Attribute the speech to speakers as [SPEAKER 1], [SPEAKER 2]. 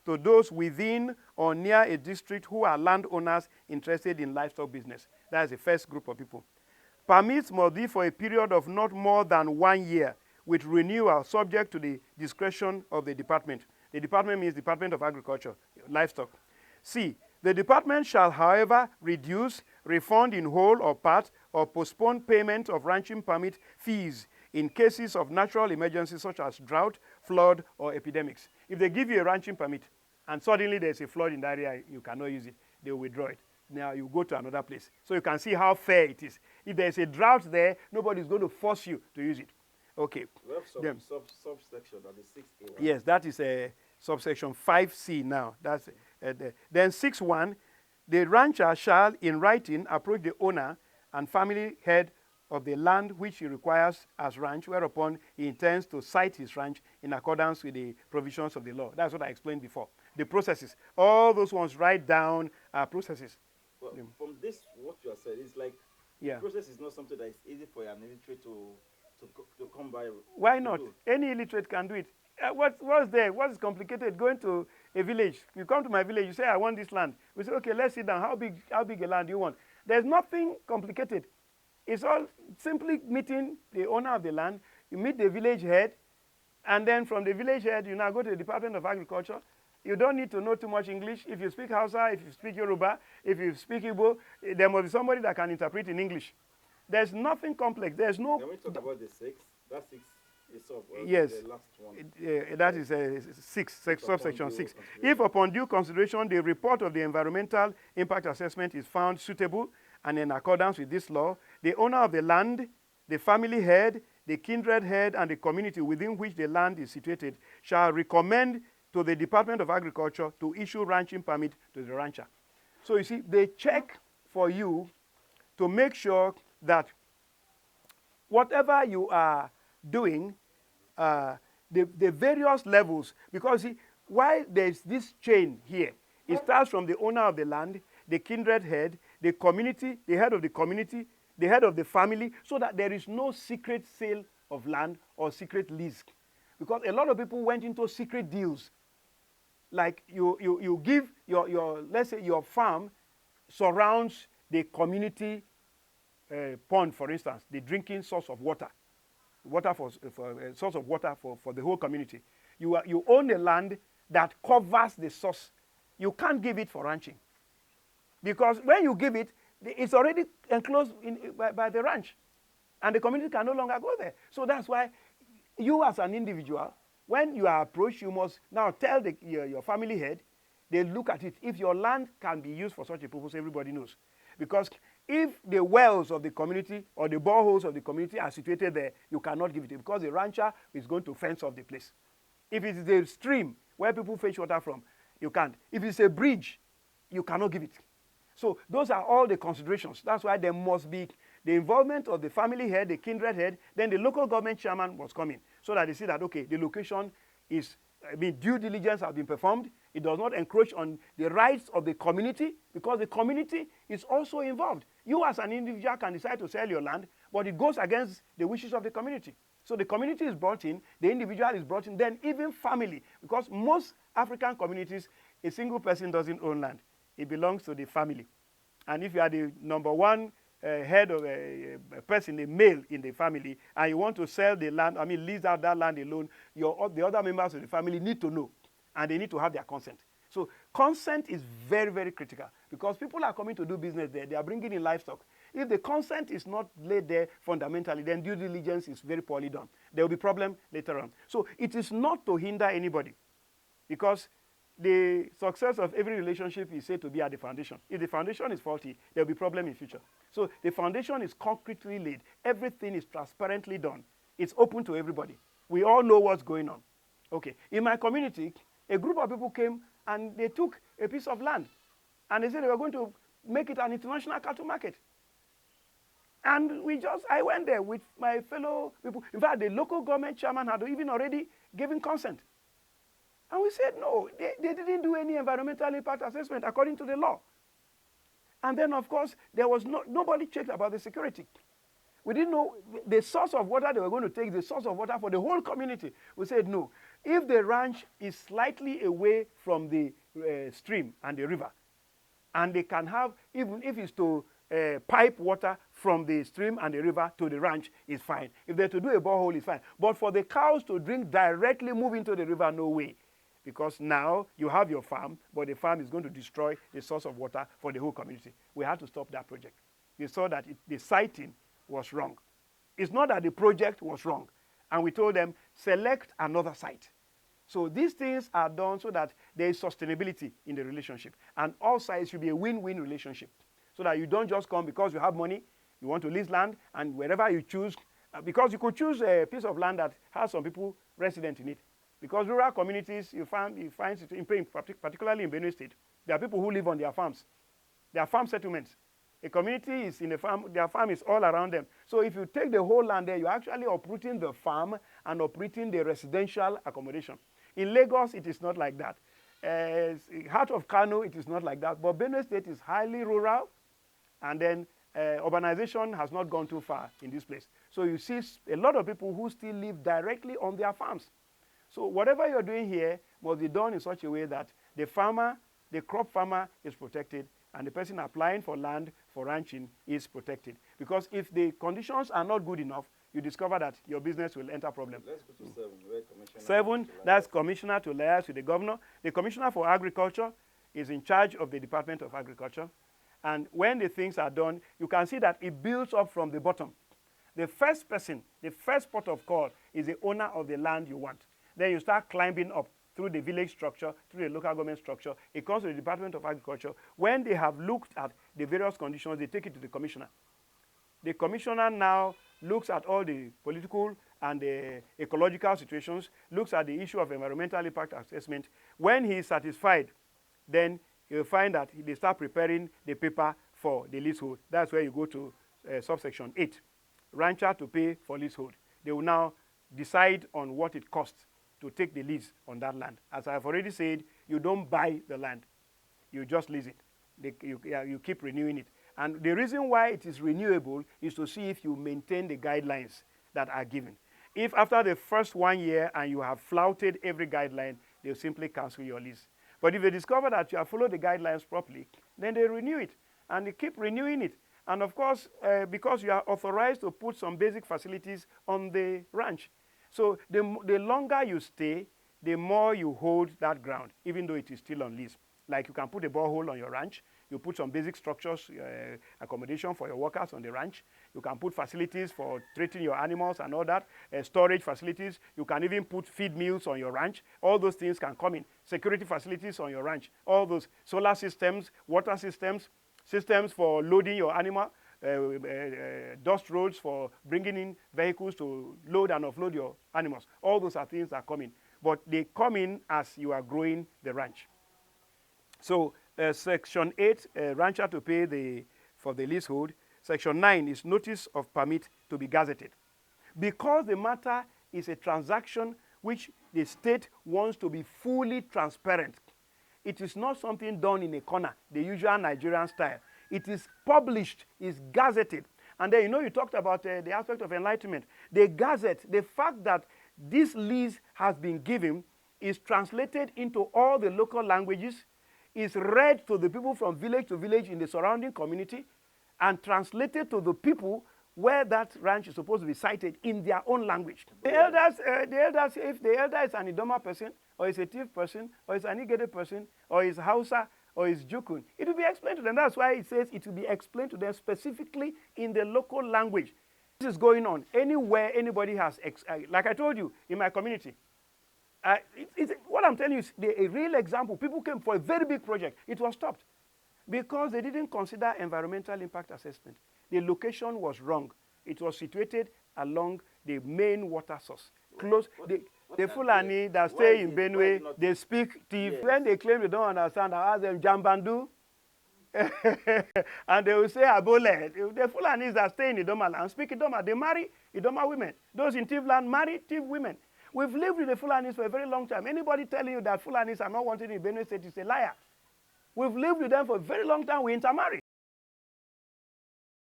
[SPEAKER 1] to those within or near a district who are landowners interested in livestock business. That is the first group of people. Permits must be for a period of not more than 1 year, with renewal subject to the discretion of the department. The department means Department of Agriculture, Livestock. C, the department shall, however, reduce, refund in whole or part, or postpone payment of ranching permit fees in cases of natural emergencies such as drought, flood, or epidemics. If they give you a ranching permit and suddenly there's a flood in the area, you cannot use it, they will withdraw it. Now you go to another place. So you can see how fair it is. If there's a drought there, nobody's going to force you to use it. Okay.
[SPEAKER 2] We have subsection, that is 6A. Right?
[SPEAKER 1] Yes, that is a subsection 5C now. That's then 6.1, the rancher shall in writing approach the owner and family head of the land which he requires as ranch, whereupon he intends to site his ranch in accordance with the provisions of the law. That's what I explained before. The processes, all those ones write down processes.
[SPEAKER 2] Well, from this, what you have said, it's like the process is not something that is easy for an illiterate to come by.
[SPEAKER 1] Why not? Any illiterate can do it. What's there? What's complicated? Going to a village. You come to my village, you say, I want this land. We say, okay, let's sit down. How big a land do you want? There's nothing complicated. It's all simply meeting the owner of the land. You meet the village head, and then from the village head, you now go to the Department of Agriculture. You don't need to know too much English. If you speak Hausa, if you speak Yoruba, if you speak Igbo, there must be somebody that can interpret in English. There's nothing complex. There's no...
[SPEAKER 2] Can we talk about the 6? That 6 is of
[SPEAKER 1] yes.
[SPEAKER 2] The last one.
[SPEAKER 1] That is 6, subsection 6. If upon due consideration the report of the environmental impact assessment is found suitable and in accordance with this law, the owner of the land, the family head, the kindred head, and the community within which the land is situated shall recommend to the Department of Agriculture to issue ranching permit to the rancher. So you see, they check for you to make sure that whatever you are doing, the various levels, because see, while there's this chain here, it starts from the owner of the land, the kindred head, the community, the head of the community, the head of the family, so that there is no secret sale of land or secret lease. Because a lot of people went into secret deals. Like you give your let's say your farm surrounds the community pond, for instance, the drinking source of water source of water for the whole community. You own the land that covers the source. You can't give it for ranching, because when you give it, it's already enclosed by the ranch, and the community can no longer go there. So that's why you as an individual, when you are approached, you must now tell your family head. They look at it. If your land can be used for such a purpose, everybody knows. Because if the wells of the community or the boreholes of the community are situated there, you cannot give it, because the rancher is going to fence off the place. If it is a stream where people fetch water from, you can't. If it's a bridge, you cannot give it. So those are all the considerations. That's why there must be the involvement of the family head, the kindred head, then the local government chairman must come in, so that they see that, okay, the location is, due diligence has been performed. It does not encroach on the rights of the community, because the community is also involved. You as an individual can decide to sell your land, but it goes against the wishes of the community. So the community is brought in, the individual is brought in, then even family, because most African communities, a single person doesn't own land. It belongs to the family. And if you are the number one head of a person, a male in the family, and you want to sell the land, lease out that land alone, the other members of the family need to know, and they need to have their consent. So consent is very, very critical, because people are coming to do business there. They are bringing in livestock. If the consent is not laid there fundamentally, then due diligence is very poorly done. There will be problem later on. So it is not to hinder anybody, because the success of every relationship is said to be at the foundation. If the foundation is faulty, there will be problem in future. So the foundation is concretely laid. Everything is transparently done. It's open to everybody. We all know what's going on. Okay. In my community, a group of people came and they took a piece of land, and they said they were going to make it an international cattle market. And I went there with my fellow people. In fact, the local government chairman had even already given consent. And we said, no, they didn't do any environmental impact assessment according to the law. And then, of course, there was nobody checked about the security. We didn't know the source of water they were going to take, the source of water for the whole community. We said, no, If the ranch is slightly away from the stream and the river, and they can have, even if it's to pipe water from the stream and the river to the ranch, is fine. If they're to do a borehole, it's fine. But for the cows to drink directly, move into the river, no way. Because now you have your farm, but the farm is going to destroy the source of water for the whole community. We had to stop that project. We saw that the siting was wrong. It's not that the project was wrong. And we told them, select another site. So these things are done so that there is sustainability in the relationship. And all sides should be a win-win relationship. So that you don't just come because you have money, you want to lease land, and wherever you choose, because you could choose a piece of land that has some people resident in it. Because rural communities, you find particularly in Benue State, there are people who live on their farms. There are farm settlements. A community is in a farm, their farm is all around them. So if you take the whole land there, you're actually uprooting the farm and uprooting the residential accommodation. In Lagos, it is not like that. Heart of Kano, it is not like that. But Benue State is highly rural, and then urbanization has not gone too far in this place. So you see a lot of people who still live directly on their farms. So whatever you're doing here must be done in such a way that the farmer, the crop farmer is protected, and the person applying for land for ranching is protected. Because if the conditions are not good enough, you discover that your business will enter problem.
[SPEAKER 2] Let's go to 7. Where Commissioner
[SPEAKER 1] 7, that's Commissioner to liaise with the governor. The Commissioner for Agriculture is in charge of the Department of Agriculture. And when the things are done, you can see that it builds up from the bottom. The first person, the first port of call is the owner of the land you want. Then you start climbing up through the village structure, through the local government structure. It comes to the Department of Agriculture. When they have looked at the various conditions, they take it to the commissioner. The commissioner now looks at all the political and the ecological situations, looks at the issue of environmental impact assessment. When he is satisfied, then you'll find that they start preparing the paper for the leasehold. That's where you go to subsection 8, rancher to pay for leasehold. They will now decide on what it costs to take the lease on that land. As I've already said, you don't buy the land. You just lease it. You keep renewing it. And the reason why it is renewable is to see if you maintain the guidelines that are given. If after the first 1 year and you have flouted every guideline, they'll simply cancel your lease. But if they discover that you have followed the guidelines properly, then they renew it, and they keep renewing it. And of course, because you are authorized to put some basic facilities on the ranch. So the longer you stay, the more you hold that ground, even though it is still on lease. Like you can put a borehole on your ranch. You put some basic structures, accommodation for your workers on the ranch. You can put facilities for treating your animals and all that, storage facilities. You can even put feed mills on your ranch. All those things can come in. Security facilities on your ranch. All those solar systems, water systems, systems for loading your animal, dust roads for bringing in vehicles to load and offload your animals. All those are things that come in. But they come in as you are growing the ranch. So Section 8, rancher to pay for the leasehold. Section 9 is notice of permit to be gazetted. Because the matter is a transaction which the state wants to be fully transparent, it is not something done in a corner, the usual Nigerian style. It is published, is gazetted. And then, you talked about the aspect of enlightenment. The gazette, the fact that this lease has been given is translated into all the local languages, is read to the people from village to village in the surrounding community, and translated to the people where that ranch is supposed to be sited in their own language. The elders, if the elder is an Idoma person, or is a Tiv person, or is an Igede person, or is Hausa, or is Jukun, it will be explained to them. That's why it says it will be explained to them specifically in the local language. This is going on anywhere anybody has, like I told you, in my community. What I'm telling you is a real example. People came for a very big project. It was stopped because they didn't consider environmental impact assessment. The location was wrong. It was situated along the main water source. Close. The Fulani that stay in Benue, they speak Tiv. Yes. When they claim they don't understand, I ask them Jambandu. And they will say Abole. The Fulanis that stay in Idoma land speak Idoma. They marry Idoma women. Those in Tiv land marry Tiv women. We've lived with the Fulanis for a very long time. Anybody telling you that Fulanis are not wanted in Benue State is a liar. We've lived with them for a very long time. We intermarry.